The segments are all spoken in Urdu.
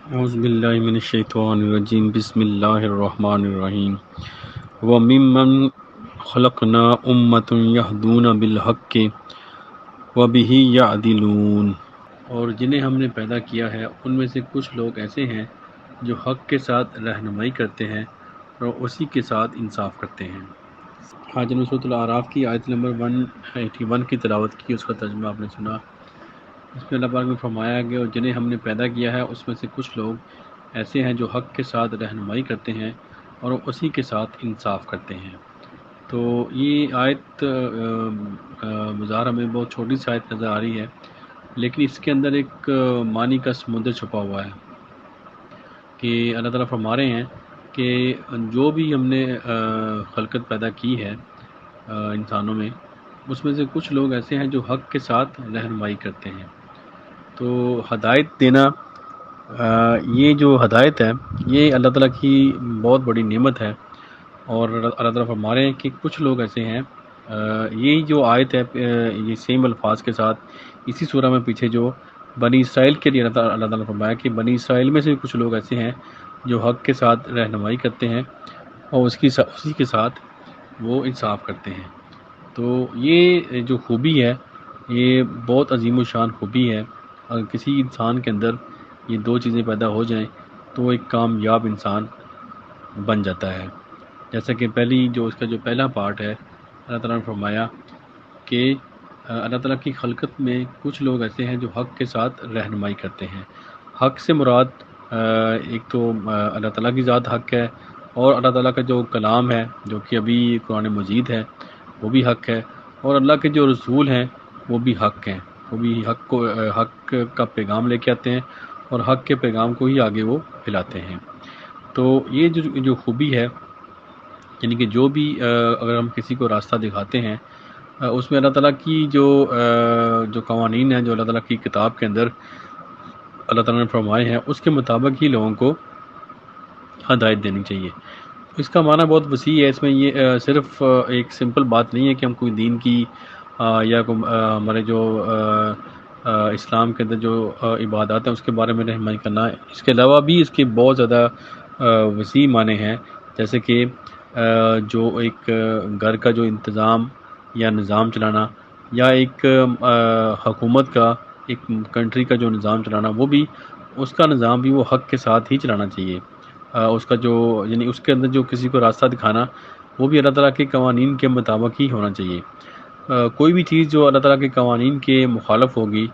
اعوذ باللہ من الشیطان الرجیم بسم اللہ الرحمن الرحیم وَمِمَّنْ خَلَقْنَا أُمَّةٌ يَهْدُونَ بِالْحَقِّ وَبِهِ يَعْدِلُونَ، اور جنہیں ہم نے پیدا کیا ہے ان میں سے کچھ لوگ ایسے ہیں جو حق کے ساتھ رہنمائی کرتے ہیں اور اسی کے ساتھ انصاف کرتے ہیں۔ آج ہم نے سورۃ الاعراف کی آیت نمبر 181 کی تلاوت کی، اس کا ترجمہ آپ نے سنا۔ اس میں اللہ پاک نے فرمایا کہ اور جنہیں ہم نے پیدا کیا ہے اس میں سے کچھ لوگ ایسے ہیں جو حق کے ساتھ رہنمائی کرتے ہیں اور اسی کے ساتھ انصاف کرتے ہیں۔ تو یہ آیت بظاہر ہمیں بہت چھوٹی سی آیت نظر آ رہی ہے، لیکن اس کے اندر ایک معنی کا سمندر چھپا ہوا ہے کہ اللہ تعالیٰ فرما رہے ہیں کہ جو بھی ہم نے خلقت پیدا کی ہے انسانوں میں، اس میں سے کچھ لوگ ایسے ہیں جو حق کے ساتھ رہنمائی کرتے ہیں۔ تو ہدایت دینا، یہ جو ہدایت ہے یہ اللہ تعالیٰ کی بہت بڑی نعمت ہے، اور اللہ تعالیٰ فرما رہے ہیں کہ کچھ لوگ ایسے ہیں۔ یہی جو آیت ہے یہ سیم الفاظ کے ساتھ اسی سورہ میں پیچھے جو بنی اسرائیل کے لیے اللہ تعالیٰ نے فرمایا کہ بنی اسرائیل میں سے بھی کچھ لوگ ایسے ہیں جو حق کے ساتھ رہنمائی کرتے ہیں اور اسی کے ساتھ وہ انصاف کرتے ہیں۔ تو یہ جو خوبی ہے یہ بہت عظیم الشان خوبی ہے۔ اگر کسی انسان کے اندر یہ دو چیزیں پیدا ہو جائیں تو وہ ایک کامیاب انسان بن جاتا ہے۔ جیسا کہ اس کا جو پہلا پارٹ ہے، اللہ تعالیٰ نے فرمایا کہ اللہ تعالیٰ کی خلقت میں کچھ لوگ ایسے ہیں جو حق کے ساتھ رہنمائی کرتے ہیں۔ حق سے مراد ایک تو اللہ تعالیٰ کی ذات حق ہے، اور اللہ تعالیٰ کا جو کلام ہے جو کہ ابھی قرآن مجید ہے وہ بھی حق ہے، اور اللہ کے جو رسول ہیں وہ بھی حق ہیں، وہ بھی حق کا پیغام لے کے آتے ہیں اور حق کے پیغام کو ہی آگے وہ پھیلاتے ہیں۔ تو یہ جو خوبی ہے، یعنی کہ جو بھی اگر ہم کسی کو راستہ دکھاتے ہیں اس میں اللہ تعالیٰ کی جو قوانین ہیں جو اللہ تعالیٰ کی کتاب کے اندر اللہ تعالیٰ نے فرمائے ہیں اس کے مطابق ہی لوگوں کو ہدایت دینی چاہیے۔ اس کا معنی بہت وسیع ہے، اس میں یہ صرف ایک سمپل بات نہیں ہے کہ ہم کوئی دین کی یا ہمارے جو اسلام کے اندر جو عبادات ہیں اس کے بارے میں رہنمائی کرنا ہے۔ اس کے علاوہ بھی اس کے بہت زیادہ وسیع معنی ہیں، جیسے کہ جو ایک گھر کا جو انتظام یا نظام چلانا، یا ایک حکومت کا، ایک کنٹری کا جو نظام چلانا، وہ بھی اس کا نظام بھی وہ حق کے ساتھ ہی چلانا چاہیے۔ اس کا جو یعنی اس کے اندر جو کسی کو راستہ دکھانا وہ بھی اللہ تعالیٰ کے قوانین کے مطابق ہی ہونا چاہیے۔ کوئی بھی چیز جو اللہ تعالیٰ کے قوانین کے مخالف ہوگی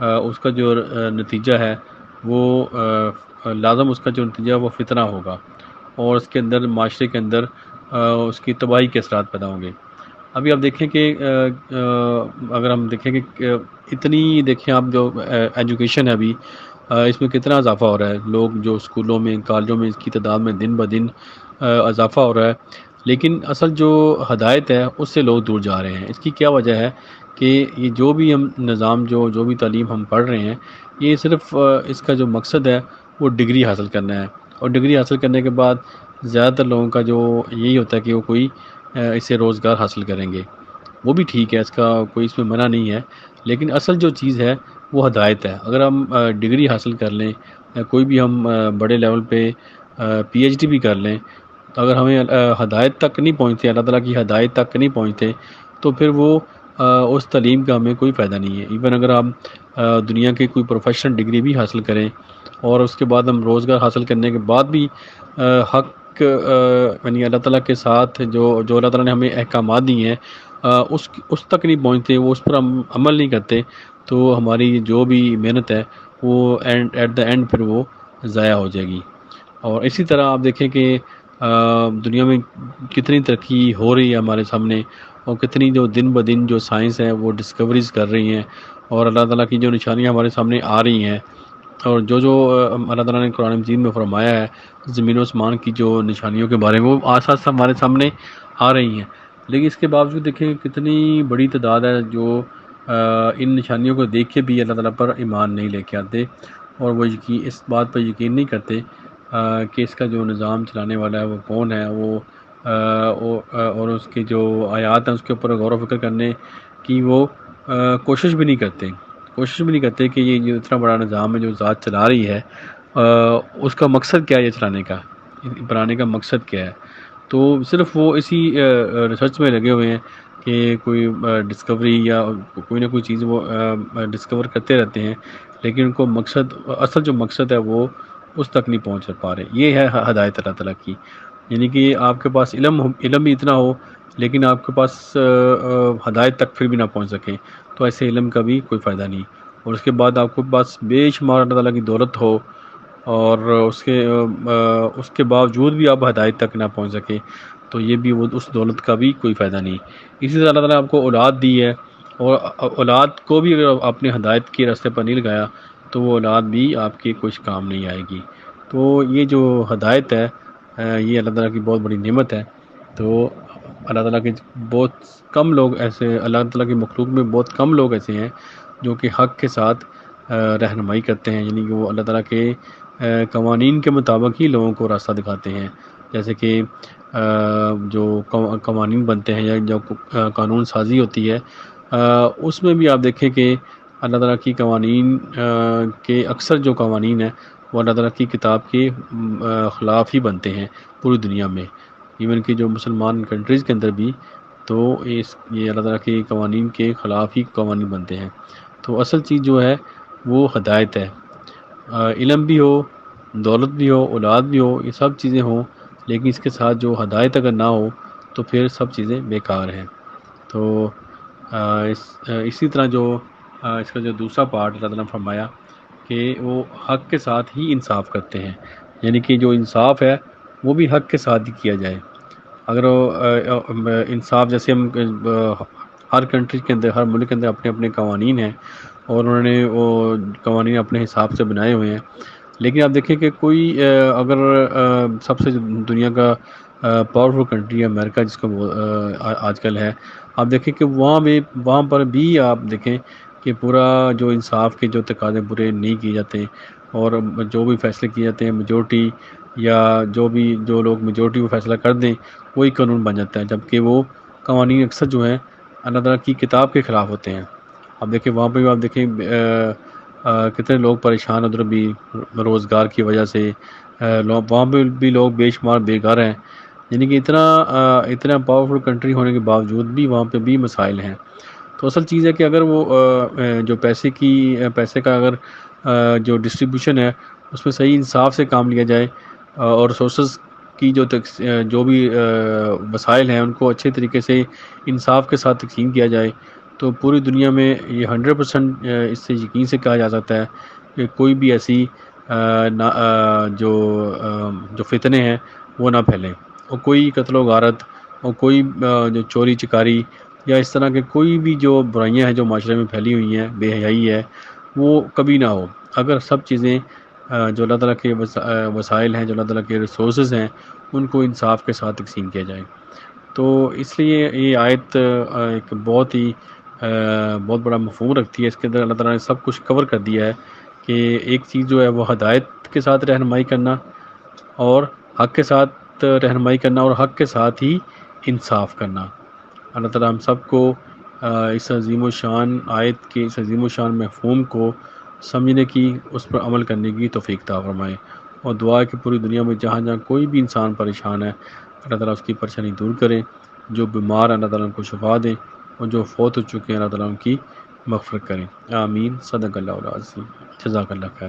اس کا جو نتیجہ ہے وہ لازم اس کا جو نتیجہ ہے وہ فتنہ ہوگا، اور اس کے اندر معاشرے کے اندر اس کی تباہی کے اثرات پیدا ہوں گے۔ ابھی آپ دیکھیں کہ اگر ہم دیکھیں کہ اتنی دیکھیں آپ جو ایجوکیشن ہے ابھی اس میں کتنا اضافہ ہو رہا ہے، لوگ جو اسکولوں میں کالجوں میں اس کی تعداد میں دن بدن اضافہ ہو رہا ہے، لیکن اصل جو ہدایت ہے اس سے لوگ دور جا رہے ہیں۔ اس کی کیا وجہ ہے کہ یہ جو بھی ہم نظام جو بھی تعلیم ہم پڑھ رہے ہیں، یہ صرف اس کا جو مقصد ہے وہ ڈگری حاصل کرنا ہے، اور ڈگری حاصل کرنے کے بعد زیادہ تر لوگوں کا جو یہی ہوتا ہے کہ وہ کوئی اس سے روزگار حاصل کریں گے۔ وہ بھی ٹھیک ہے، اس کا کوئی اس میں منع نہیں ہے، لیکن اصل جو چیز ہے وہ ہدایت ہے۔ اگر ہم ڈگری حاصل کر لیں یا کوئی بھی ہم بڑے لیول پہ پی ایچ ڈی بھی کر لیں، تو اگر ہمیں ہدایت تک نہیں پہنچتے، اللہ تعالیٰ کی ہدایت تک نہیں پہنچتے، تو پھر وہ اس تعلیم کا ہمیں کوئی فائدہ نہیں ہے۔ ایون اگر ہم دنیا کی کوئی پروفیشنل ڈگری بھی حاصل کریں اور اس کے بعد ہم روزگار حاصل کرنے کے بعد بھی حق یعنی اللہ تعالیٰ کے ساتھ جو اللہ تعالیٰ نے ہمیں احکامات دیے ہیں اس تک نہیں پہنچتے، وہ اس پر ہم عمل نہیں کرتے، تو ہماری جو بھی محنت ہے وہ ایٹ دا اینڈ پھر وہ ضائع ہو جائے گی۔ اور اسی طرح آپ دیکھیں کہ دنیا میں کتنی ترقی ہو رہی ہے ہمارے سامنے، اور کتنی جو دن بدن جو سائنس ہے وہ ڈسکوریز کر رہی ہیں، اور اللہ تعالیٰ کی جو نشانیاں ہمارے سامنے آ رہی ہیں، اور جو اللہ تعالیٰ نے قرآن مجید میں فرمایا ہے زمین و آسمان کی جو نشانیوں کے بارے میں، وہ آسا آسا ہمارے سامنے آ رہی ہیں، لیکن اس کے باوجود دیکھیں کتنی بڑی تعداد ہے جو ان نشانیوں کو دیکھ کے بھی اللہ تعالیٰ پر ایمان نہیں لے کے آتے، اور وہ اس بات پر یقین نہیں کرتے کہ اس کا جو نظام چلانے والا ہے وہ کون ہے، اور اس کی جو آیات ہیں اس کے اوپر غور و فکر کرنے کی وہ کوشش بھی نہیں کرتے کہ یہ جو اتنا بڑا نظام ہے جو ذات چلا رہی ہے اس کا مقصد کیا ہے یہ چلانے کا، بنانے کا مقصد کیا ہے؟ تو صرف وہ اسی ریسرچ میں لگے ہوئے ہیں کہ کوئی ڈسکوری یا کوئی نہ کوئی چیز وہ ڈسکور کرتے رہتے ہیں، لیکن ان کو مقصد، اصل جو مقصد ہے وہ اس تک نہیں پہنچ پا رہے۔ یہ ہے ہدایت اللہ تعالیٰ کی، یعنی کہ آپ کے پاس علم بھی اتنا ہو لیکن آپ کے پاس ہدایت تک پھر بھی نہ پہنچ سکیں، تو ایسے علم کا بھی کوئی فائدہ نہیں۔ اور اس کے بعد آپ کو پاس بے شمار اللہ تعالیٰ کی دولت ہو اور اس کے باوجود بھی آپ ہدایت تک نہ پہنچ سکے، تو یہ بھی وہ اس دولت کا بھی کوئی فائدہ نہیں۔ اسی طرح اللہ تعالیٰ نے آپ کو اولاد دی ہے، اور اولاد کو بھی اگر آپ نے ہدایت کے راستے پر نہیں لگایا تو وہ اولاد بھی آپ کے کچھ کام نہیں آئے گی۔ تو یہ جو ہدایت ہے یہ اللہ تعالیٰ کی بہت بڑی نعمت ہے۔ تو اللہ تعالیٰ کے بہت کم لوگ ایسے، اللہ تعالیٰ کی مخلوق میں بہت کم لوگ ایسے ہیں جو کہ حق کے ساتھ رہنمائی کرتے ہیں، یعنی کہ وہ اللہ تعالیٰ کے قوانین کے مطابق ہی لوگوں کو راستہ دکھاتے ہیں۔ جیسے کہ جو قوانین بنتے ہیں یا جو قانون سازی ہوتی ہے، اس میں بھی آپ دیکھیں کہ اللہ تعالیٰ کی قوانین کے اکثر جو قوانین ہیں وہ اللہ تعالیٰ کی کتاب کے خلاف ہی بنتے ہیں پوری دنیا میں، ایون کہ جو مسلمان کنٹریز کے اندر بھی، تو یہ اللہ تعالیٰ کے قوانین کے خلاف ہی قوانین بنتے ہیں۔ تو اصل چیز جو ہے وہ ہدایت ہے۔ علم بھی ہو، دولت بھی ہو، اولاد بھی ہو، یہ سب چیزیں ہوں، لیکن اس کے ساتھ جو ہدایت اگر نہ ہو تو پھر سب چیزیں بیکار ہیں۔ تو اسی طرح جو اس کا جو دوسرا پارٹ اللہ تعالیٰ نے فرمایا کہ وہ حق کے ساتھ ہی انصاف کرتے ہیں، یعنی کہ جو انصاف ہے وہ بھی حق کے ساتھ ہی کیا جائے۔ اگر انصاف، جیسے ہم ہر کنٹری کے اندر، ہر ملک کے اندر اپنے اپنے قوانین ہیں اور انہوں نے وہ قوانین اپنے حساب سے بنائے ہوئے ہیں، لیکن آپ دیکھیں کہ کوئی اگر سب سے دنیا کا پاورفل کنٹری ہے امریکہ، جس کو آج کل ہے، آپ دیکھیں کہ وہاں پر بھی آپ دیکھیں کہ پورا جو انصاف کے جو تقاضے پورے نہیں کیے جاتے، اور جو بھی فیصلے کیے جاتے ہیں میجورٹی یا جو لوگ میجورٹی وہ فیصلہ کر دیں وہی قانون بن جاتا ہے، جبکہ وہ قوانین اکثر جو ہیں اللہ تعالیٰ کی کتاب کے خلاف ہوتے ہیں۔ اب دیکھیں وہاں پہ بھی آپ دیکھیں کتنے لوگ پریشان، ادھر بھی روزگار کی وجہ سے وہاں پہ بھی لوگ بے شمار بے گھر ہیں، یعنی کہ اتنا پاورفل کنٹری ہونے کے باوجود بھی وہاں پہ بھی مسائل ہیں۔ تو اصل چیز ہے کہ اگر وہ جو پیسے کا اگر جو ڈسٹریبیوشن ہے اس میں صحیح انصاف سے کام لیا جائے، اور ریسورسز کی جو بھی وسائل ہیں ان کو اچھے طریقے سے انصاف کے ساتھ تقسیم کیا جائے، تو پوری دنیا میں یہ 100% اس سے یقین سے کہا جا سکتا ہے کہ کوئی بھی ایسی جو فتنے ہیں وہ نہ پھیلیں، اور کوئی قتل و غارت اور کوئی جو چوری چکاری یا اس طرح کے کوئی بھی جو برائیاں ہیں جو معاشرے میں پھیلی ہوئی ہیں، بے حیائی ہے، وہ کبھی نہ ہو، اگر سب چیزیں جو اللہ تعالیٰ کے وسائل ہیں، جو اللہ تعالیٰ کے ریسورسز ہیں، ان کو انصاف کے ساتھ تقسیم کیا جائے۔ تو اس لیے یہ آیت ایک بہت بڑا مفہوم رکھتی ہے۔ اس کے اندر اللہ تعالیٰ نے سب کچھ کور کر دیا ہے کہ ایک چیز جو ہے وہ ہدایت کے ساتھ رہنمائی کرنا، اور حق کے ساتھ رہنمائی کرنا، اور حق کے ساتھ ہی انصاف کرنا۔ اللہ تعالیٰ ہم سب کو اس عظیم و شان آیت کے، اس عظیم و شان مفہوم کو سمجھنے کی، اس پر عمل کرنے کی توفیق عطا فرمائے، اور دعا ہے کہ پوری دنیا میں جہاں جہاں کوئی بھی انسان پریشان ہے اللہ تعالیٰ اس کی پریشانی دور کرے، جو بیمار ہیں اللہ تعالیٰ ان کو شفا دیں، اور جو فوت ہو چکے ہیں اللہ تعالیٰ ان کی مغفرت کریں۔ آمین۔ صدق اللہ العظیم۔ جزاک اللہ خیر۔